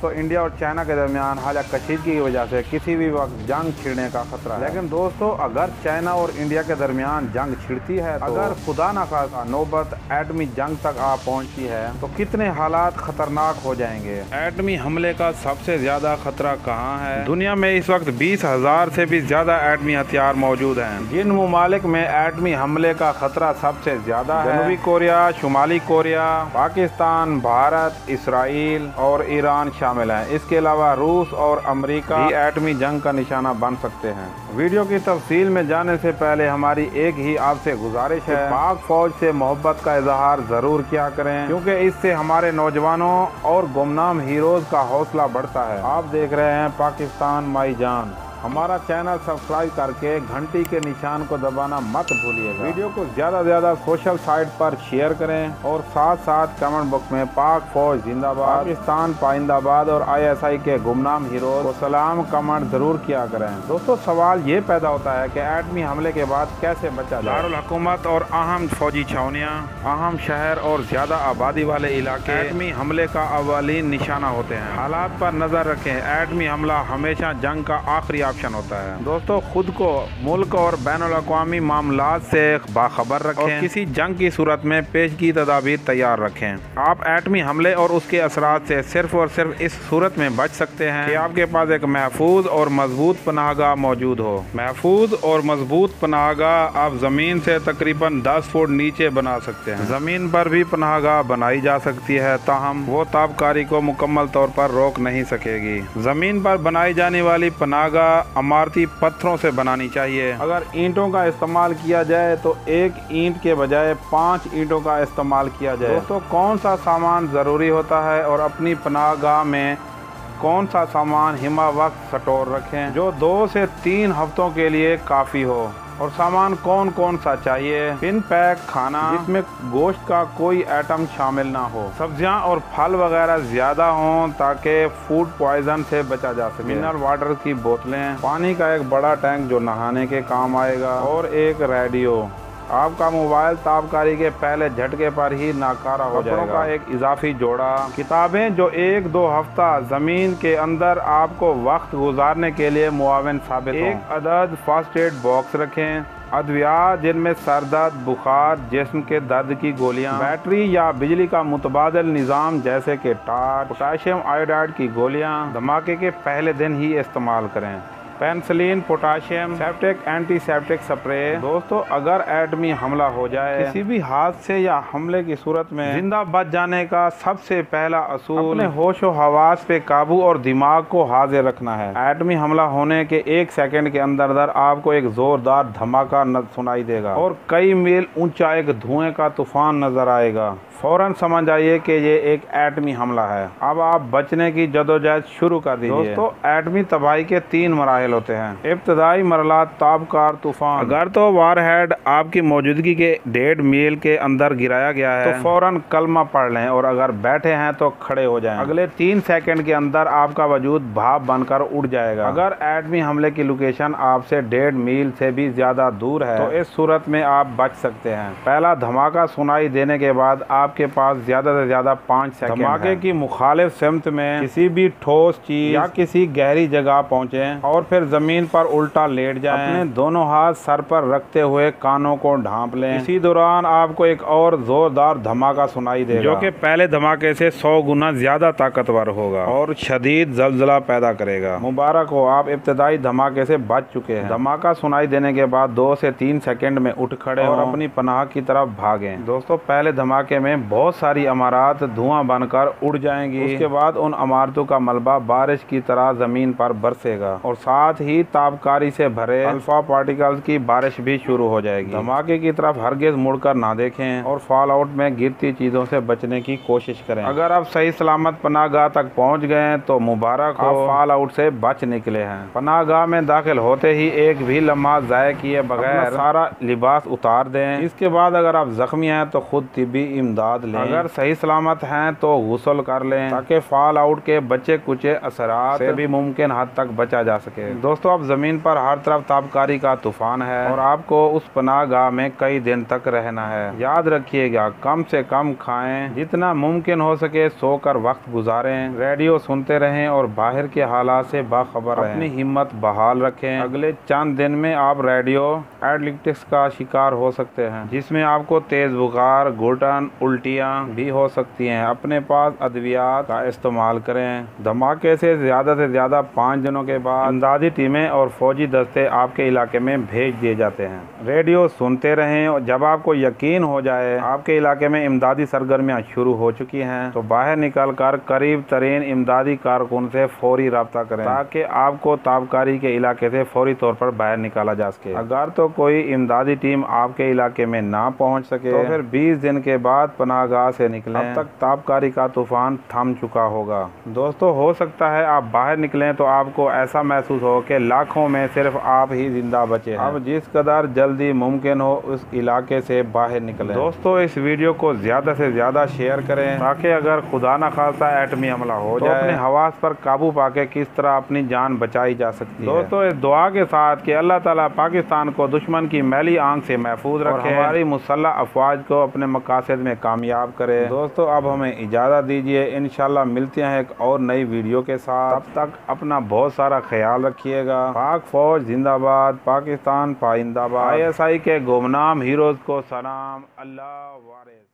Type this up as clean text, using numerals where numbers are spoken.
दोस्तों, इंडिया और चाइना के दरमियान हालिया कशीदगी की वजह से किसी भी वक्त जंग छिड़ने का खतरा है। लेकिन दोस्तों, अगर चाइना और इंडिया के दरमियान जंग छिड़ती है तो अगर खुदा न खास्ता नौबत एटमी जंग तक आ पहुंचती है तो कितने हालात खतरनाक हो जाएंगे। एटमी हमले का सबसे ज्यादा खतरा कहाँ है? दुनिया में इस वक्त 20,000 से भी ज्यादा एटमी हथियार मौजूद हैं। जिन मुमालिक में एटमी हमले का खतरा सबसे ज्यादा है, जनूबी कोरिया, शुमाली कोरिया, पाकिस्तान, भारत, इसराइल और ईरान शामिल हैं। इसके अलावा रूस और अमेरिका भी एटमी जंग का निशाना बन सकते हैं। वीडियो की तफसील में जाने से पहले हमारी एक ही आपसे गुजारिश है, पाक फौज से मोहब्बत का इजहार जरूर किया करें, क्योंकि इससे हमारे नौजवानों और गुमनाम हीरोज का हौसला बढ़ता है। आप देख रहे हैं पाकिस्तान माई जान। हमारा चैनल सब्सक्राइब करके घंटी के निशान को दबाना मत भूलिएगा। वीडियो को ज़्यादा से ज़्यादा सोशल साइट पर शेयर करें और साथ साथ कमेंट बॉक्स में पाक फौज जिंदाबाद, पाकिस्तान पाइंदाबाद और ISI के गुमनाम हीरोज को सलाम कमेंट जरूर किया करें। दोस्तों, सवाल ये पैदा होता है कि एटमी हमले के बाद कैसे बचा जाए। दारुल हुकूमत और अहम फौजी छावनियाँ, अहम शहर और ज्यादा आबादी वाले इलाके एटमी हमले का अवलीन निशाना होते हैं। हालात पर नजर रखें। एटमी हमला हमेशा जंग का आखिरी ऑप्शन होता है। दोस्तों, खुद को मुल्क और बैनुल-अक़वामी मामलात से बाखबर रखें और किसी जंग की सूरत में पेशगी तदाबीर तैयार रखें। आप एटमी हमले और उसके असरात से सिर्फ और सिर्फ इस सूरत में बच सकते हैं कि आपके पास एक महफूज और मजबूत पनाहगाह मौजूद हो। महफूज और मजबूत पनाहगाह आप जमीन से तकरीबन 10 फुट नीचे बना सकते हैं। जमीन पर भी पनाहगाह बनाई जा सकती है, ताहम वो ताबकारी को मुकम्मल तौर पर रोक नहीं सकेगी। जमीन पर बनाई जाने वाली पनाहगाह इमारती पत्थरों से बनानी चाहिए। अगर ईंटों का इस्तेमाल किया जाए तो एक ईंट के बजाय 5 ईंटों का इस्तेमाल किया जाए। दोस्तों, कौन सा सामान ज़रूरी होता है और अपनी पनाहगाह में कौन सा सामान हिमा वक्त स्टोर रखें जो 2 से 3 हफ्तों के लिए काफ़ी हो, और सामान कौन कौन सा चाहिए। पिन पैक खाना जिसमें गोश्त का कोई आइटम शामिल ना हो, सब्जियां और फल वगैरह ज्यादा हों ताकि फूड पॉइजन से बचा जा सके। मिनरल वाटर की बोतलें, पानी का एक बड़ा टैंक जो नहाने के काम आएगा, और एक रेडियो। आपका मोबाइल ताबकारी के पहले झटके पर ही नाकारा हो जाएगा। का एक इजाफी जोड़ा, किताबें जो 1-2 हफ्ता जमीन के अंदर आपको वक्त गुजारने के लिए मुआविन साबित हों। एक अदद फर्स्ट एड बॉक्स रखें। अद्वियात जिनमें सर दर्द, बुखार, जिस्म के दर्द की गोलियां, बैटरी या बिजली का मुतबादल निज़ाम जैसे कि टार्च, पोटाशियम आयोडाइड की गोलियां धमाके के पहले दिन ही इस्तेमाल करें। Penicillin, potassium, septic, antiseptic spray. दोस्तों, अगर एटमी हमला हो जाए, किसी भी हादसे या हमले की सूरत में जिंदा बच जाने का सबसे पहला असूल अपने होश और हवास पे काबू और दिमाग को हाजिर रखना है। एटमी हमला होने के 1 सेकंड के अंदर आपको एक जोरदार धमाका सुनाई देगा और कई मील ऊंचा एक धुएं का तूफान नजर आएगा। फौरन समझ आइए कि ये एक एटमी हमला है। अब आप बचने की जदोजहद शुरू कर दीजिए। दोस्तों, एटमी तबाही के 3 मराहिल होते हैं। इब्तदाई मरला ताबकार तूफान। अगर तो वारहेड आपकी मौजूदगी के 1.5 मील के अंदर गिराया गया है तो फौरन कलमा पढ़ लें, और अगर बैठे हैं तो खड़े हो जाएं। अगले 3 सेकंड के अंदर आपका वजूद भाप बनकर उड़ जाएगा। अगर एटमी हमले की लोकेशन आपसे 1.5 मील से भी ज्यादा दूर है तो इस सूरत में आप बच सकते हैं। पहला धमाका सुनाई देने के बाद आपके पास ज्यादा से ज्यादा 5 सेकंड धमाके की मुखालिफ सिमत में किसी भी ठोस चीज या किसी गहरी जगह पहुंचें और फिर जमीन पर उल्टा लेट जाएं। अपने दोनों हाथ सर पर रखते हुए कानों को ढांप लें। इसी दौरान आपको एक और जोरदार धमाका सुनाई देगा जो कि पहले धमाके से 100 गुना ज्यादा ताकतवर होगा और शदीद जलजला पैदा करेगा। मुबारक हो, आप इब्तदाई धमाके से बच चुके हैं। धमाका सुनाई देने के बाद 2 से 3 सेकंड में उठ खड़े और अपनी पनाह की तरफ भागें। दोस्तों, पहले धमाके में बहुत सारी इमारत धुआं बनकर उड़ जाएंगी। उसके बाद उन इमारतों का मलबा बारिश की तरह जमीन पर बरसेगा और साथ ही ताबकारी से भरे अल्फा पार्टिकल्स की बारिश भी शुरू हो जाएगी। धमाके की तरफ हरगिज मुड़कर ना देखें और फॉल आउट में गिरती चीजों से बचने की कोशिश करें। अगर आप सही सलामत पनाहगाह तक पहुंच गए तो मुबारक हो, फॉल आउट से बच निकले हैं। पनाहगाह में दाखिल होते ही एक भी लम्हा ज़ाया किए बगैर सारा लिबास उतार दें। इसके बाद अगर आप जख्मी हैं तो खुद तिब्बी इमदाद लें। अगर सही सलामत हैं तो गुस्ल कर लें ताकि फॉल आउट के बच्चे कुछ असरात से भी मुमकिन हद तक बचा जा सके। सके। दोस्तों अब जमीन पर हर तरफ ताबकारी का तूफान है और आपको उस पनाहगाह में कई दिन तक रहना है। याद रखिएगा, कम से कम खाएं, जितना मुमकिन हो सके सोकर वक्त गुजारें, रेडियो सुनते रहें और बाहर के हालात से बाखबर रहें। अपनी हिम्मत बहाल रखें। अगले चंद दिन में आप रेडियो एडिक्टिक्स का शिकार हो सकते हैं, जिसमें आपको तेज बुखार, घुटन, उल्टियाँ भी हो सकती हैं। अपने पास अद्वियात का इस्तेमाल करें। धमाके से ज्यादा 5 दिनों के बाद इमदादी टीमें और फौजी दस्ते आपके इलाके में भेज दिए जाते हैं। रेडियो सुनते रहें और जब आपको यकीन हो जाए आपके इलाके में इमदादी सरगर्मियां शुरू हो चुकी हैं, तो बाहर निकलकर करीब तरीन इमदादी कारकुन से फौरी राब्ता करें, ताकि आपको ताबकारी के इलाके से फौरी तौर पर बाहर निकाला जा सके। अगर तो कोई इमदादी टीम आपके इलाके में ना पहुंच सके तो फिर 20 दिन के बाद पनाहगाह से निकलें। अब तक ताबकारी का तूफान थम चुका होगा। दोस्तों हो सकता है आप बाहर निकलें तो आपको ऐसा महसूस हो कि लाखों में सिर्फ आप ही जिंदा बचे हैं। अब जिस कदर जल्दी मुमकिन हो उस इलाके से बाहर निकलें। दोस्तों इस वीडियो को ज्यादा से ज्यादा शेयर करें, ताकि अगर खुदा न खास्ता एटमी हमला हो जाए तो अपने हवास पर काबू पाके किस तरह अपनी जान बचाई जा सकती है। दोस्तों इस दुआ के साथ कि अल्लाह ताला पाकिस्तान को दुश्मन की मैली आंख से महफूज रखे, हमारी मुसल्लह अफवाज को अपने मकासद में कामयाब करे। दोस्तों अब हमें इजाज़त दीजिए, इंशाल्लाह मिलते हैं एक और नई वीडियो के साथ। तब तक अपना बहुत सारा ख्याल रखिएगा। पाक फौज जिंदाबाद, पाकिस्तान पाइंदाबाद। ISI के गुमनाम हीरोज को सलाम। अल्लाह वारिस।